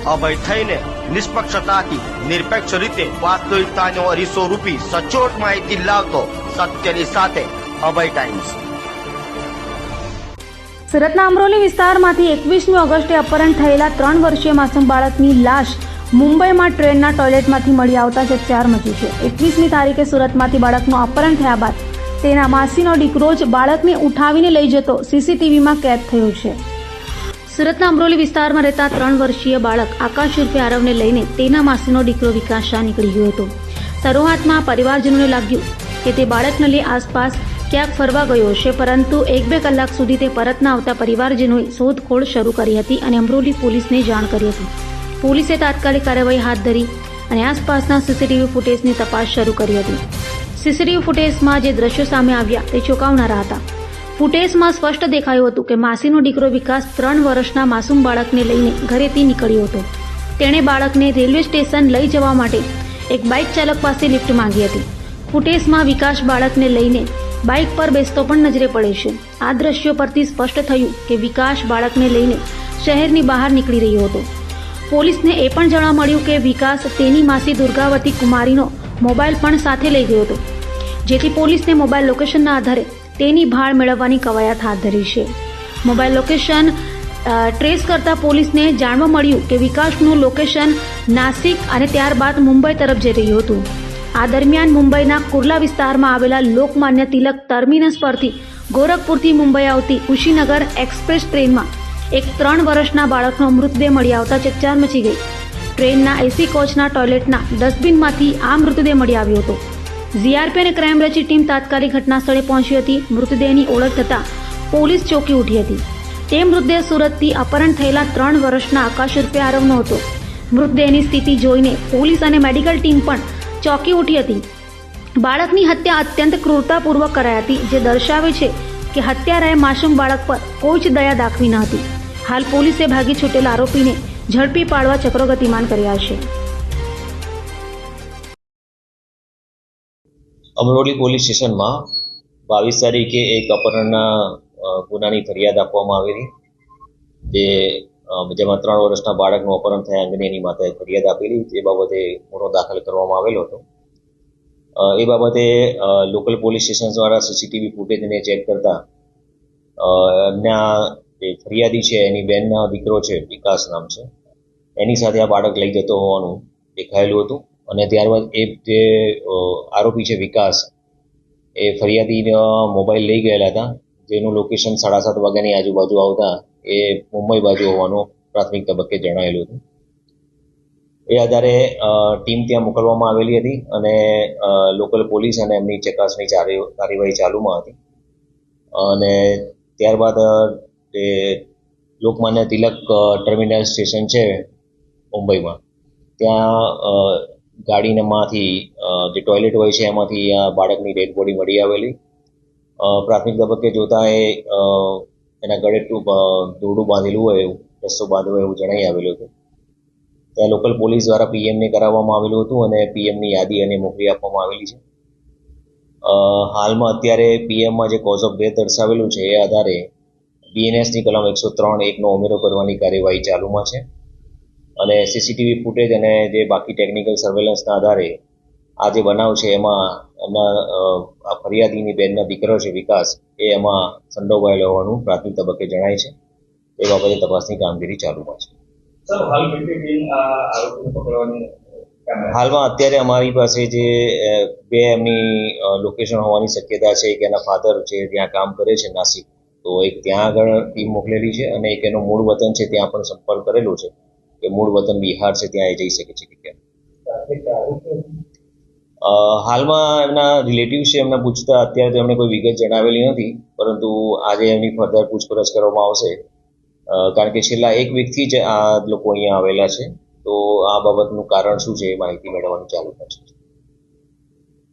અભય થઈને નિષ્પક્ષતાથી નિરપેક્ષ રીતે વાસ્તવિકતાનો અરીસો રૂપી સચોટ માહિતી લાવતો સત્યની સાથે અભય ટાઈમ્સ। સુરતના અમરોલી વિસ્તારમાંથી 21મી ઓગસ્ટે અપહરણ થયેલા 3 વર્ષીય માસૂમ બાળકની લાશ મુંબઈમાં ટ્રેનના ટોયલેટમાંથી મળી આવતા ચકચાર મચી છે। 21મી તારીખે સુરતમાંથી બાળકનું અપહરણ થયા બાદ તેના માસીનો દીકરો જ બાળકને ઉઠાવીને લઈ જતો સીસીટીવીમાં કેદ થયો છે। સુરતના અમરોલી વિસ્તારમાં રહેતા 3 વર્ષીય બાળક આકાશ ઉર્ફે આરવને લઈને તેના માસીનો દીકરો વિકાસ શાહ નીકળી ગયો હતો। શરૂઆતમાં પરિવારજનોને લાગ્યું કે તે બાળકને લઈ આસપાસ ક્યાંક ફરવા ગયો હશે, પરંતુ 1-2 કલાક સુધી તે પરત ન આવતા પરિવારજનોએ શોધખોળ શરૂ કરી હતી અને અમરોલી પોલીસને જાણ કરી હતી। પોલીસે તાત્કાલિક કાર્યવાહી હાથ ધરી અને આસપાસના સીસીટીવી ફૂટેજની તપાસ શરૂ કરી હતી। સીસીટીવી ફૂટેજમાં જે દ્રશ્યો સામે આવ્યા તે ચોંકાવનારા હતા। ફૂટેજમાં સ્પષ્ટ દેખાયું હતું કે માસીનો દીકરો વિકાસ 3 વર્ષના માસૂમ બાળકને લઈને ઘરેથી નીકળ્યો હતો। તેણે બાળકને રેલવે સ્ટેશન લઈ જવા માટે એક બાઇક ચાલક પાસે લિફ્ટ માંગી હતી। ફૂટેજમાં વિકાસ બાળકને લઈને બાઇક પર બેસતો પણ નજરે પડે છે। આ દ્રશ્યો પરથી સ્પષ્ટ થયું કે વિકાસ બાળકને લઈને શહેરની બહાર નીકળી રહ્યો હતો। પોલીસને એ પણ જાણવા મળ્યું કે વિકાસ તેની માસી દુર્ગાવતી કુમારીનો મોબાઈલ પણ સાથે લઈ ગયો હતો, જેથી પોલીસને મોબાઈલ લોકેશનના આધારે તેની ભાળ મેળવવાની કવાયત હાથ ધરી છે। મોબાઈલ લોકેશન ટ્રેસ કરતા પોલીસને જાણવા મળ્યું કે વિકાસનું લોકેશન નાસિક અને ત્યારબાદ મુંબઈ તરફ જઈ રહ્યું હતું। આ દરમિયાન મુંબઈના કુર્લા વિસ્તારમાં આવેલા લોકમાન્ય તિલક ટર્મિનસ પરથી ગોરખપુરથી મુંબઈ આવતી કુશીનગર એક્સપ્રેસ ટ્રેનમાં એક 3 વર્ષના બાળકનો મૃતદેહ મળી આવતા ચકચાર મચી ગઈ। ટ્રેનના એસી કોચના ટોયલેટના ડસ્ટબિનમાંથી આ મૃતદેહ મળી આવ્યો હતો। જીઆરપી અને ક્રાઇમ બ્રાન્ચની ટીમ તાત્કાલિક ઘટના સ્થળે પહોંચી હતી। મૃતદેહની ઓળખ થતાં પોલીસ ચોંકી ઉઠી હતી। તે મૃતદેહ સુરતથી અપહરણ થયેલા 3 વર્ષના આકાશ ઉર્ફે આરવનો હતો। મૃતદેહની સ્થિતિ જોઈને પોલીસ અને મેડિકલ ટીમ પણ ચોંકી ઉઠી હતી। બાળકની હત્યા અત્યંત ક્રૂરતાપૂર્વક કરાઈ હતી, જે દર્શાવે છે કે હત્યારાએ માસૂમ બાળક પર કોઈ જ દયા દાખવી ન હતી। હાલ પોલીસે ભાગી છૂટેલા આરોપીને ઝડપી પાડવા ચક્રો ગતિમાન કર્યા છે। અમરોલી પોલીસ સ્ટેશનમાં 22 તારીખે એક અપહરણના ગુનાની ફરિયાદ આપવામાં આવેલી, જેમાં 3 વર્ષના બાળકનું અપહરણ થયા અંગેની એની માતાએ ફરિયાદ આપેલી, જે બાબતે ગુનો દાખલ કરવામાં આવેલો હતો। એ બાબતે લોકલ પોલીસ સ્ટેશન દ્વારા સીસીટીવી ફૂટેજને ચેક કરતા એમના જે ફરિયાદી છે એની બહેનના દીકરો છે, વિકાસ નામ છે, એની સાથે આ બાળક લઈ જતો હોવાનું દેખાયેલું હતું। અને ત્યારબાદ એ જે આરોપી છે વિકાસ, એ ફરિયાદીનો મોબાઈલ લઈ ગયેલા હતા, જેનું લોકેશન 7:30 વાગ્યાની આજુબાજુ આવતા એ મુંબઈ બાજુ હોવાનું પ્રાથમિક તબક્કે જણાયેલું હતું। એ આધારે ટીમ ત્યાં મોકલવામાં આવેલી હતી અને લોકલ પોલીસ અને એમની ચકાસણી કાર્યવાહી ચાલુમાં હતી। અને ત્યારબાદ જે લોકમાન્ય તિલક ટર્મિનલ સ્ટેશન છે મુંબઈમાં, ત્યાં ગાડીમાંથી જે ટોયલેટ હોય છે એમાંથી આ બાળકની ડેડ બોડી મળી આવેલી। પ્રાથમિક તબક્કે જોતા એના ગળે દોરડું બાંધેલું હોય, એવું રસ્તો બાંધ્યો હોય એવું જણાઈ આવેલું હતું। ત્યાં લોકલ પોલીસ દ્વારા પીએમને કરાવવામાં આવેલું હતું અને પીએમની યાદી અને મોકલી આપવામાં આવેલી છે। હાલમાં અત્યારે પીએમમાં જે કોઝ ઓફ ડેથ દર્શાવેલું છે એ આધારે બીએનએસની કલમ 103(1) નો ઉમેરો કરવાની કાર્યવાહી ચાલુમાં છે અને સીસીટીવી ફૂટેજ અને જે બાકી ટેકનિકલ સર્વેલન્સના આધારે આ જે બનાવ છે એમાં એમના ફરિયાદીની બહેનના દીકરો છે વિકાસ, એ એમાં સંડોવાયેલો હોવાનું પ્રાથમિક તબક્કે જણાય છે। એ બાબતે તપાસની કામગીરી ચાલુમાં છે। હાલમાં અત્યારે અમારી પાસે જે 2 એમની લોકેશન હોવાની શક્યતા છે, કે એના ફાધર છે ત્યાં કામ કરે છે નાસિક, તો એક ત્યાં આગળ ટીમ મોકલેલી છે અને એક એનું મૂળ વતન છે ત્યાં પણ સંપર્ક કરેલો છે કે મૂળ વતન બિહાર છે, ત્યાં એ જઈ શકે છે કે કેમ। હાલમાં એમના રિલેટિવ છે, એમને પૂછતા અત્યારે તો એમણે કોઈ વિગત જણાવેલી નથી, પરંતુ આજે એમની ફર્ધર પૂછપરછ કરવામાં આવશે, કારણ કે છેલ્લા 1 વીકથી જ આ લોકો અહીંયા આવેલા છે, તો આ બાબતનું કારણ શું છે એ માહિતી મેળવવાનું ચાલુ કરશે।